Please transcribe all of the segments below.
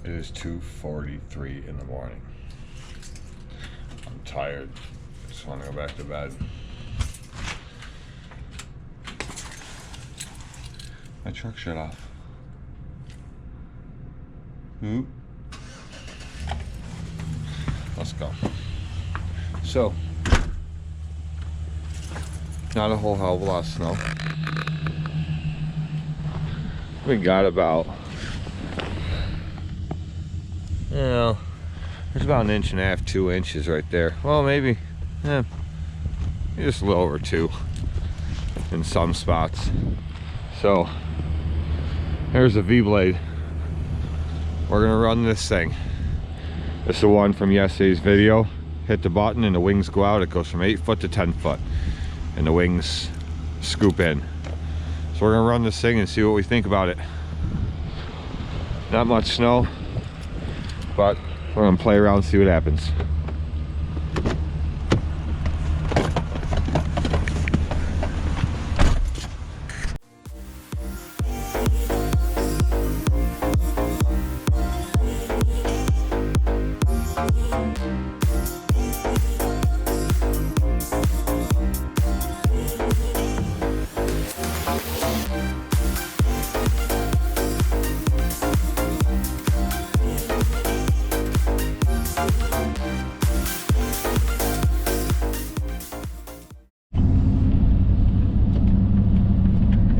It is 2:43 in the morning. I'm tired. Just want to go back to bed. My truck shut off. Oop. Let's go. So, not a whole hell of a lot of snow. We got about, you know, there's about 1.5 inches, 2 inches right there. Well, maybe, just a little over 2 in some spots. So, there's a V-blade. We're gonna run this thing. This is the one from yesterday's video. Hit the button and the wings go out. It goes from 8 foot to 10 foot. And the wings scoop in. So we're gonna run this thing and see what we think about it. Not much snow, but we're gonna play around and see what happens.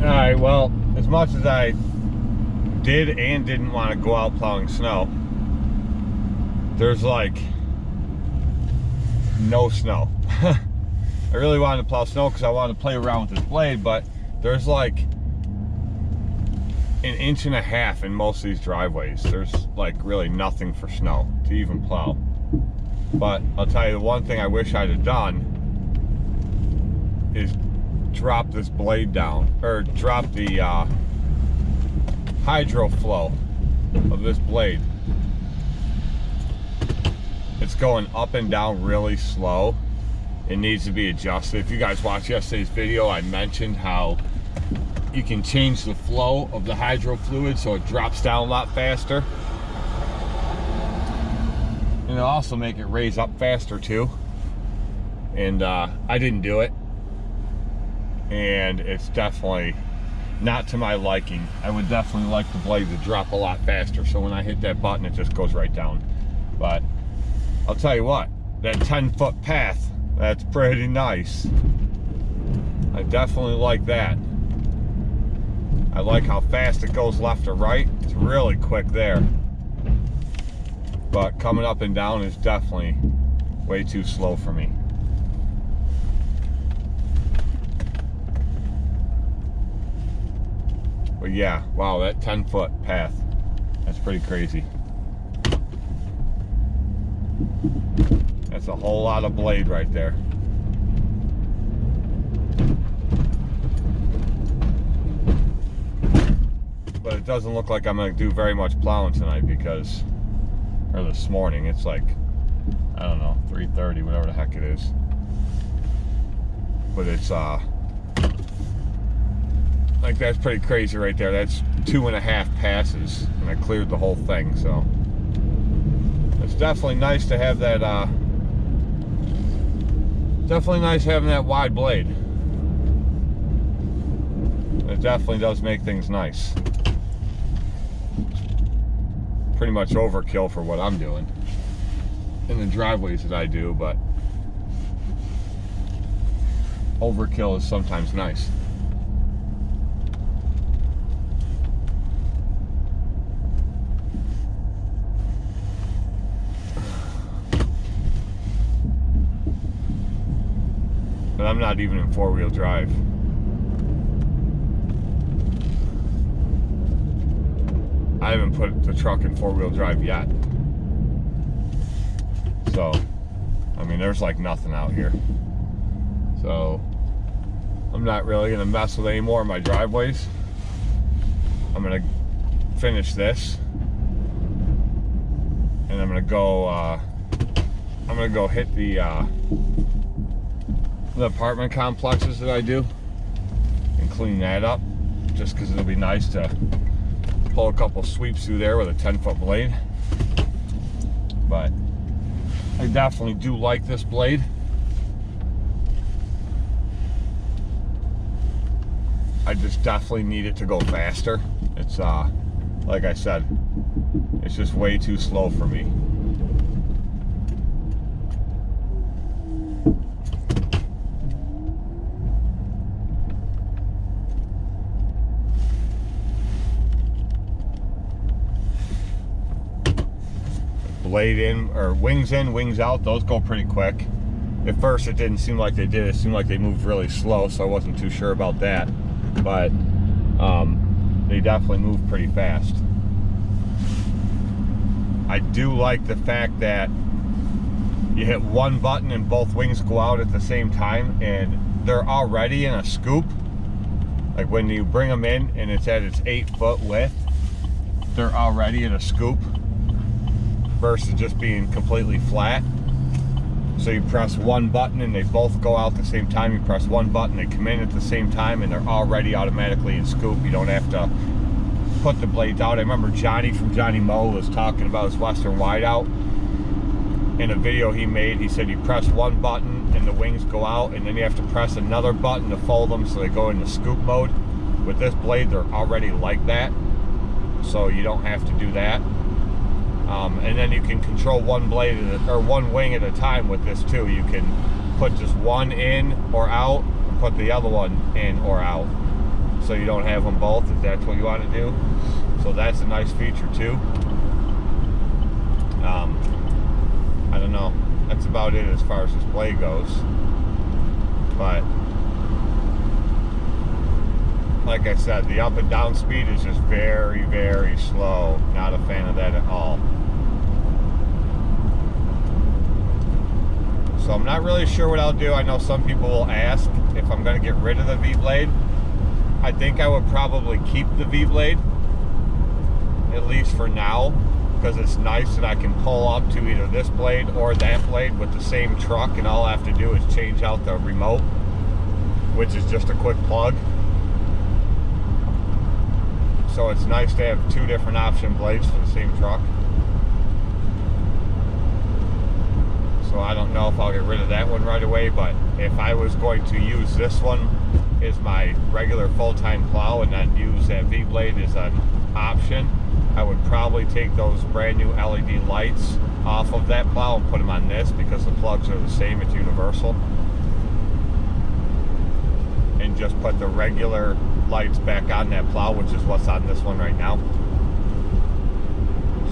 Alright, well, as much as I did and didn't want to go out plowing snow, there's like no snow. I really wanted to plow snow because I wanted to play around with this blade, but there's like 1.5 inches in most of these driveways. There's like really nothing for snow to even plow. But I'll tell you, the one thing I wish I'd have done is drop this blade down, or drop the hydro flow of this blade. It's going up and down really slow. It needs to be adjusted. If you guys watched yesterday's video, I mentioned how you can change the flow of the hydro fluid so it drops down a lot faster, and it'll also make it raise up faster too. And I didn't do it, and it's definitely not to my liking. I would definitely like the blade to drop a lot faster, so when I hit that button it just goes right down. But I'll tell you what, that 10-foot path, that's pretty nice. I definitely like that. I like how fast it goes left to right. It's really quick there, but coming up and down is definitely way too slow for me. But yeah, wow, that 10-foot path, that's pretty crazy. That's a whole lot of blade right there. But it doesn't look like I'm going to do very much plowing tonight because, or this morning, it's like, I don't know, 3:30, whatever the heck it is. But it's, like, that's pretty crazy right there. That's 2.5 passes, and I cleared the whole thing, so. It's definitely nice to have that, definitely nice having that wide blade. It definitely does make things nice. Pretty much overkill for what I'm doing in the driveways that I do, but overkill is sometimes nice. But I'm not even in 4-wheel drive. I haven't put the truck in 4-wheel drive yet. So, I mean, there's like nothing out here. So, I'm not really gonna mess with any more of my driveways. I'm gonna finish this, and I'm gonna go hit the apartment complexes that I do and clean that up, just because it'll be nice to pull a couple sweeps through there with a 10-foot blade. but I definitely do like this blade. I just definitely need it to go faster. It's like I said, it's just way too slow for me. Blade in, or wings in, wings out, those go pretty quick. At first it didn't seem like they did, it seemed like they moved really slow, so I wasn't too sure about that. But they definitely move pretty fast. I do like the fact that you hit one button and both wings go out at the same time, and they're already in a scoop. Like when you bring them in and it's at its 8-foot width, they're already in a scoop versus just being completely flat. So you press one button and they both go out at the same time. You press one button, they come in at the same time, and they're already automatically in scoop. You don't have to put the blades out. I remember Johnny from Johnny Moe was talking about his Western Wideout. In a video he made, he said you press one button and the wings go out, and then you have to press another button to fold them so they go into scoop mode. With this blade, they're already like that, so you don't have to do that. And then you can control one blade or one wing at a time with this too. You can put just one in or out, and put the other one in or out, so you don't have them both if that's what you want to do. So that's a nice feature too. I don't know, that's about it as far as this blade goes. But like I said, the up and down speed is just very, very slow. Not a fan of that at all. So I'm not really sure what I'll do. I know some people will ask if I'm going to get rid of the V-blade. I think I would probably keep the V-blade, at least for now, because it's nice that I can pull up to either this blade or that blade with the same truck, and all I have to do is change out the remote, which is just a quick plug. So it's nice to have two different option blades for the same truck. So I don't know if I'll get rid of that one right away, but if I was going to use this one as my regular full-time plow and then use that V-blade as an option, I would probably take those brand new LED lights off of that plow and put them on this, because the plugs are the same, it's universal. And just put the regular lights back on that plow, which is what's on this one right now.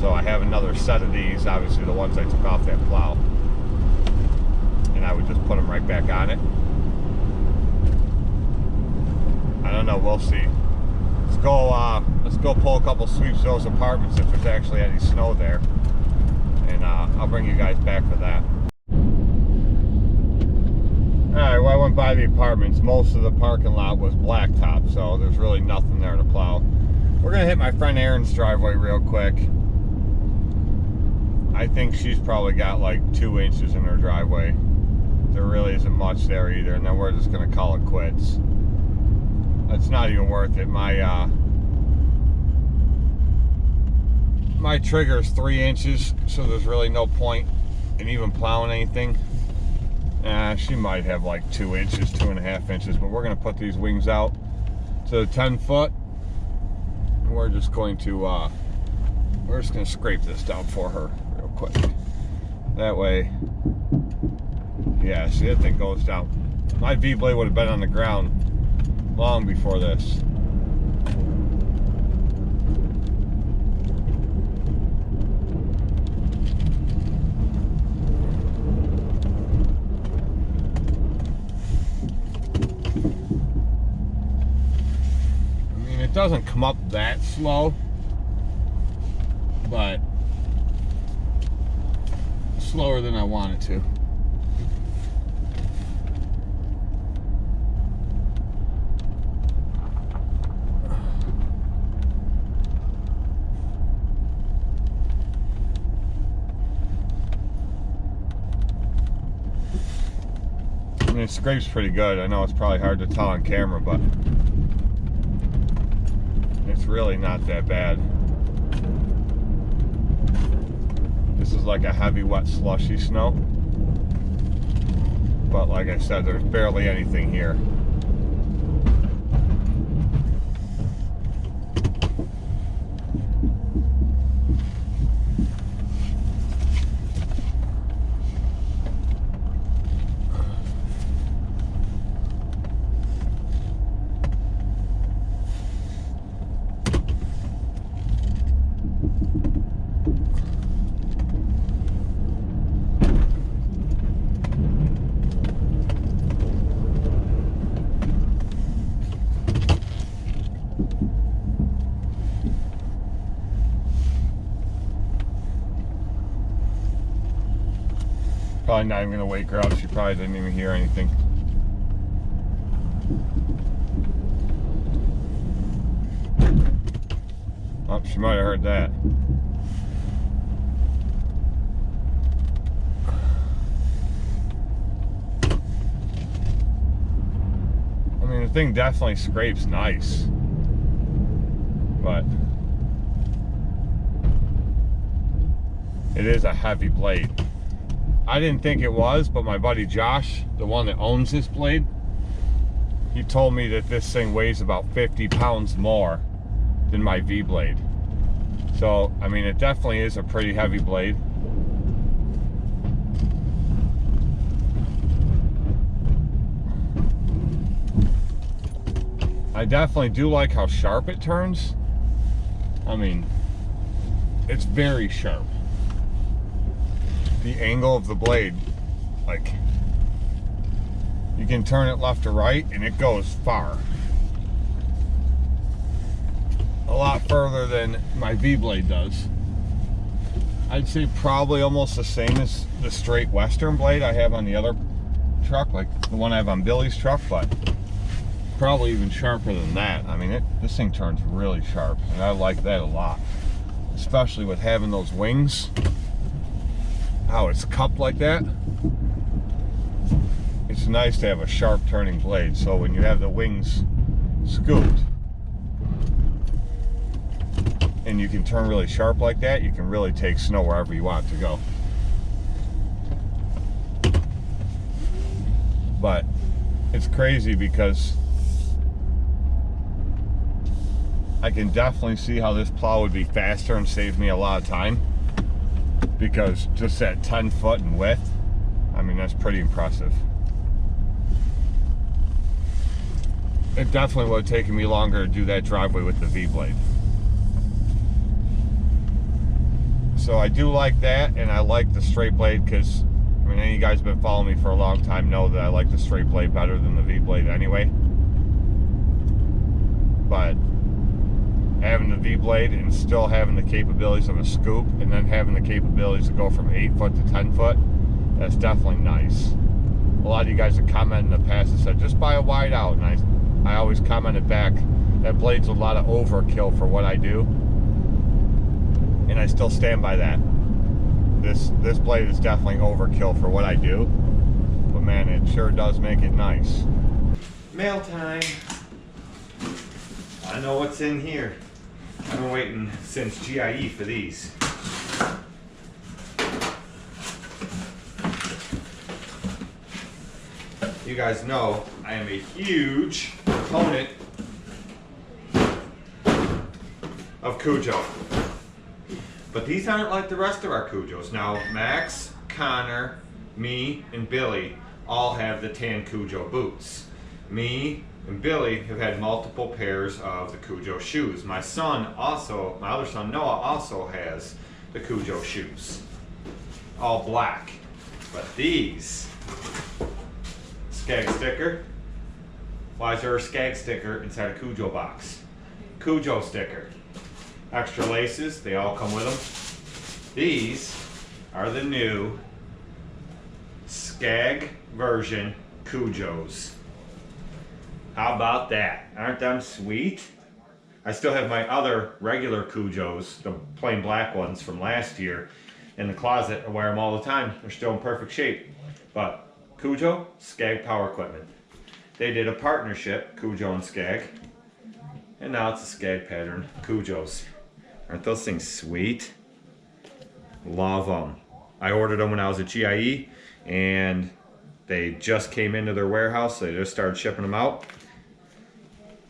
So I have another set of these, obviously the ones I took off that plow. And I would just put them right back on it. I don't know, we'll see. Let's go pull a couple sweeps of those apartments if there's actually any snow there. And I'll bring you guys back for that. Alright, well, I went by the apartments. Most of the parking lot was blacktop, so there's really nothing there to plow. We're gonna hit my friend Erin's driveway real quick. I think she's probably got like 2 inches in her driveway. There really isn't much there either, and then we're just gonna call it quits. It's not even worth it. My trigger is 3 inches, so there's really no point in even plowing anything. She might have like 2 inches, 2.5 inches, but we're gonna put these wings out to 10 foot. We're just going to scrape this down for her real quick. That way, yeah, see, that thing goes down. My V-blade would have been on the ground long before this. It doesn't come up that slow, but slower than I want it to. I mean, it scrapes pretty good. I know it's probably hard to tell on camera, but it's really not that bad. This is like a heavy, wet, slushy snow. But like I said, there's barely anything here. Probably not even gonna wake her up. She probably didn't even hear anything. Oh, she might have heard that. I mean, the thing definitely scrapes nice, but it is a heavy blade. I didn't think it was, but my buddy Josh, the one that owns this blade, he told me that this thing weighs about 50 pounds more than my V-blade. So, I mean, it definitely is a pretty heavy blade. I definitely do like how sharp it turns. I mean, it's very sharp. The angle of the blade, like, you can turn it left or right and it goes far. A lot further than my V-blade does. I'd say probably almost the same as the straight Western blade I have on the other truck, like the one I have on Billy's truck, but probably even sharper than that. I mean, this thing turns really sharp, and I like that a lot, especially with having those wings. How it's cupped like that. It's nice to have a sharp turning blade, so when you have the wings scooped and you can turn really sharp like that, you can really take snow wherever you want it to go. But it's crazy because I can definitely see how this plow would be faster and save me a lot of time. Because just that 10 foot in width, I mean, that's pretty impressive. It definitely would have taken me longer to do that driveway with the V-blade. So I do like that, and I like the straight blade because, I mean, any of you guys have been following me for a long time know that I like the straight blade better than the V-blade anyway. But having the V-blade and still having the capabilities of a scoop, and then having the capabilities to go from 8 foot to 10 foot, that's definitely nice. A lot of you guys have commented in the past and said, just buy a wide out, and I always commented back, that blade's a lot of overkill for what I do, and I still stand by that. This blade is definitely overkill for what I do, but man, it sure does make it nice. Mail time. I know what's in here. I've been waiting since GIE for these. You guys know I am a huge proponent of Cujo. But these aren't like the rest of our Cujos. Now, Max, Connor, me, and Billy all have the tan Cujo boots. Me and Billy have had multiple pairs of the Cujo shoes. My other son Noah also has the Cujo shoes. All black. But these, Skag sticker. Why is there a Skag sticker inside a Cujo box? Cujo sticker. Extra laces, they all come with them. These are the new Skag version Cujos. How about that? Aren't them sweet? I still have my other regular Cujos, the plain black ones from last year, in the closet. I wear them all the time. They're still in perfect shape. But Cujo, Skag Power Equipment. They did a partnership, Cujo and Skag, and now it's a Skag pattern Cujos. Aren't those things sweet? Love them. I ordered them when I was at GIE, and they just came into their warehouse. They just started shipping them out.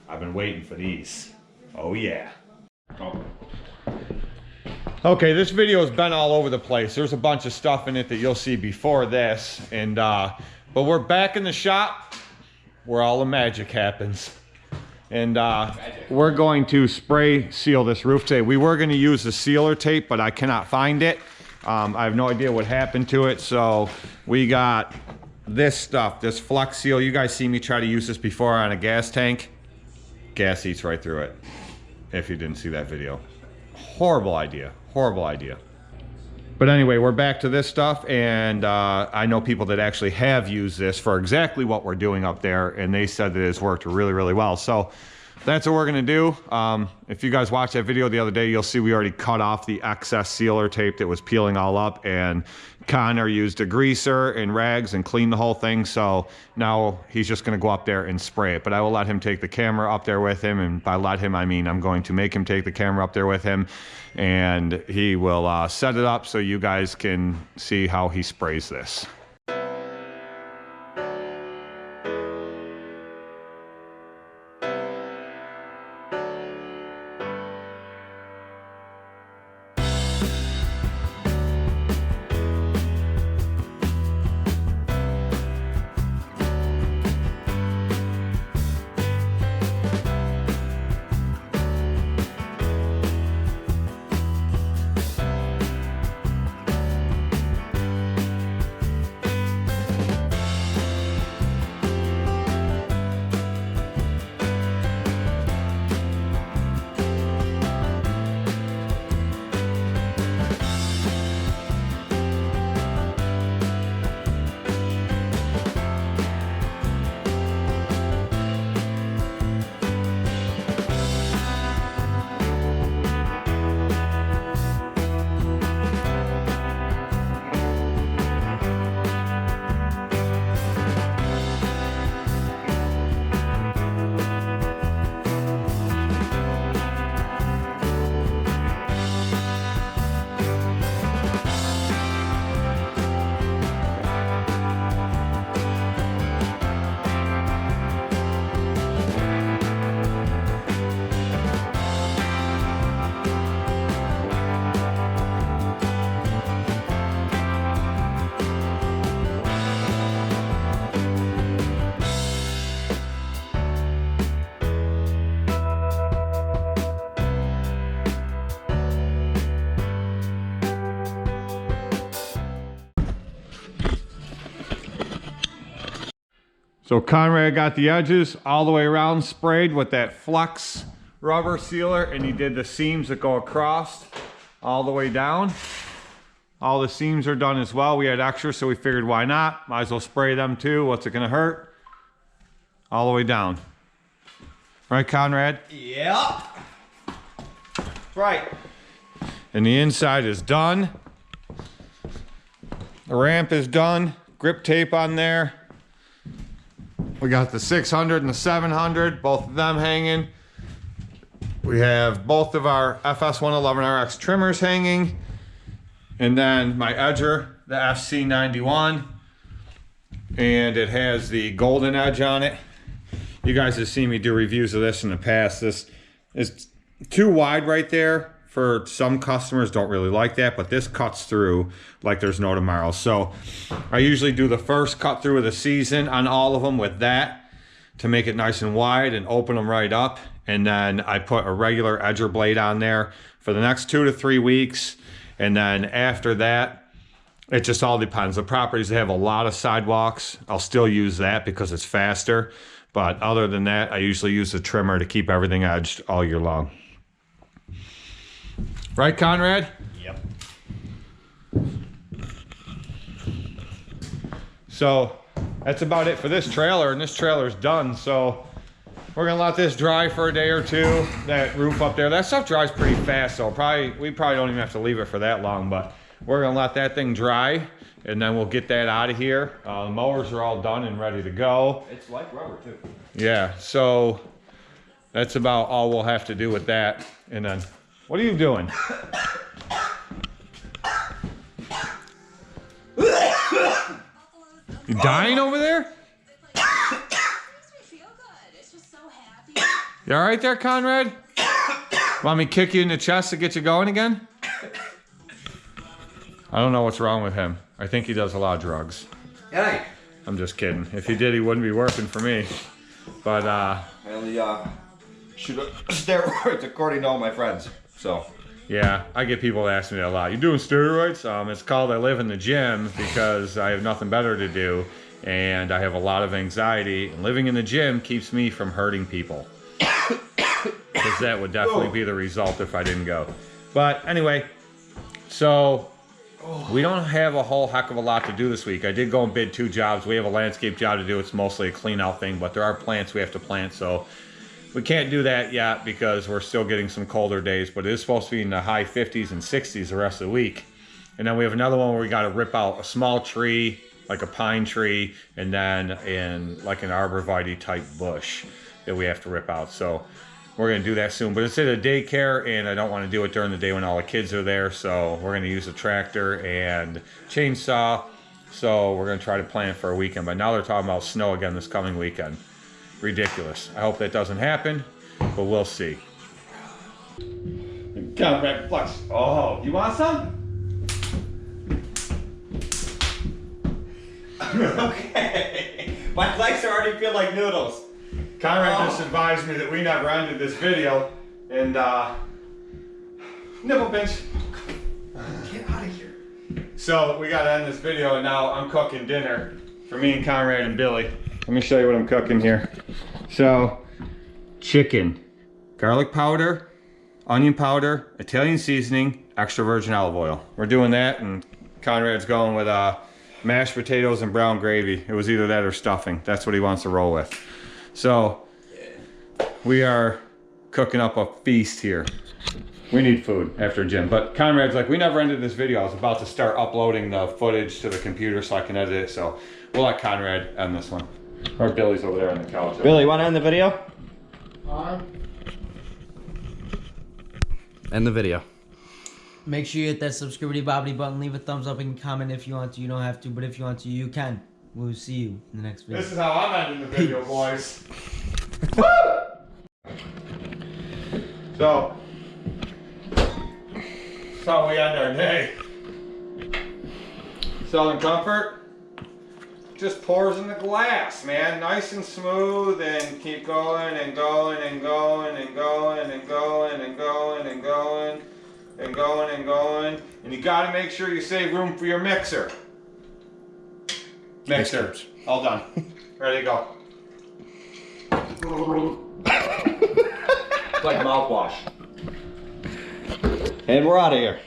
I've been waiting for these. Oh yeah. Okay, this video has been all over the place. There's a bunch of stuff in it that you'll see before this, and but we're back in the shop where all the magic happens. And we're going to spray seal this roof today. We were going to use the sealer tape, but I cannot find it. I have no idea what happened to it, so we got this stuff, this Flex Seal. You guys see me try to use this before on a gas tank. Gas eats right through it, if you didn't see that video. Horrible idea, horrible idea. But anyway, we're back to this stuff, and I know people that actually have used this for exactly what we're doing up there, and they said that it's worked really, really well. So that's what we're gonna do. If you guys watched that video the other day, you'll see we already cut off the excess sealer tape that was peeling all up, and Connor used a greaser and rags and cleaned the whole thing. So now he's just gonna go up there and spray it. But I will let him take the camera up there with him, and by let him, I mean I'm going to make him take the camera up there with him, and he will set it up so you guys can see how he sprays this. So Conrad got the edges all the way around sprayed with that Flex rubber sealer, and he did the seams that go across all the way down. All the seams are done as well. We had extra, so we figured why not? Might as well spray them too. What's it gonna hurt? All the way down. Right, Conrad? Yep. Right. And the inside is done. The ramp is done. Grip tape on there. We got the 600 and the 700, both of them hanging. We have both of our FS111RX trimmers hanging. And then my edger, the FC91. And it has the golden edge on it. You guys have seen me do reviews of this in the past. This is too wide right there. For some customers, don't really like that, but this cuts through like there's no tomorrow. So I usually do the first cut through of the season on all of them with that to make it nice and wide and open them right up. And then I put a regular edger blade on there for the next 2 to 3 weeks. And then after that, it just all depends. The properties that have a lot of sidewalks, I'll still use that because it's faster. But other than that, I usually use the trimmer to keep everything edged all year long. Right, Conrad? Yep. So that's about it for this trailer, and this trailer's done. So we're gonna let this dry for a day or two. That roof up there, that stuff dries pretty fast, so we probably don't even have to leave it for that long, but we're gonna let that thing dry, and then we'll get that out of here. The mowers are all done and ready to go. It's like rubber too. Yeah, so that's about all we'll have to do with that. And then, what are you doing? You dying over there? You all right there, Conrad? Want me to kick you in the chest to get you going again? I don't know what's wrong with him. I think he does a lot of drugs. Hey. I'm just kidding. If he did, he wouldn't be working for me. But, I only shoot steroids according to all my friends. So. yeah, I get people asking me a lot. You doing steroids? It's called I live in the gym because I have nothing better to do. And I have a lot of anxiety. And living in the gym keeps me from hurting people. Because that would definitely be the result if I didn't go. But anyway, so we don't have a whole heck of a lot to do this week. I did go and bid 2 jobs. We have a landscape job to do. It's mostly a clean out thing, but there are plants we have to plant. So we can't do that yet because we're still getting some colder days, but it is supposed to be in the high 50s and 60s the rest of the week. And then we have another one where we got to rip out a small tree, like a pine tree, and then in like an arborvitae type bush that we have to rip out. So we're going to do that soon, but it's at a daycare and I don't want to do it during the day when all the kids are there. So we're going to use a tractor and chainsaw. So we're going to try to plan for a weekend, but now they're talking about snow again this coming weekend. Ridiculous. I hope that doesn't happen, but we'll see. Conrad Flex. Oh, you want some? Okay. My legs already feel like noodles. Conrad just advised me that we never ended this video, and nipple pinch. Get out of here. So we gotta end this video, and now I'm cooking dinner for me and Conrad and Billy. Let me show you what I'm cooking here. So, chicken, garlic powder, onion powder, Italian seasoning, extra virgin olive oil. We're doing that, and Conrad's going with mashed potatoes and brown gravy. It was either that or stuffing. That's what he wants to roll with. So, we are cooking up a feast here. We need food after gym. But Conrad's like, we never ended this video. I was about to start uploading the footage to the computer so I can edit it. So, we'll let Conrad end this one. Or Billy's over there on the couch. Billy, you want to end the video? End the video. Make sure you hit that subscribe bobbity button, leave a thumbs up, and comment if you want to. You don't have to, but if you want to, you can. We'll see you in the next video. This is how I'm ending the video, boys. So, that's how we end our day. Southern Comfort just pours in the glass, man. Nice and smooth, and keep going and going and going and going and going and going and going and going and going. And you gotta make sure you save room for your mixer. Mixer. All done. Ready to go. Like mouthwash. And we're out of here.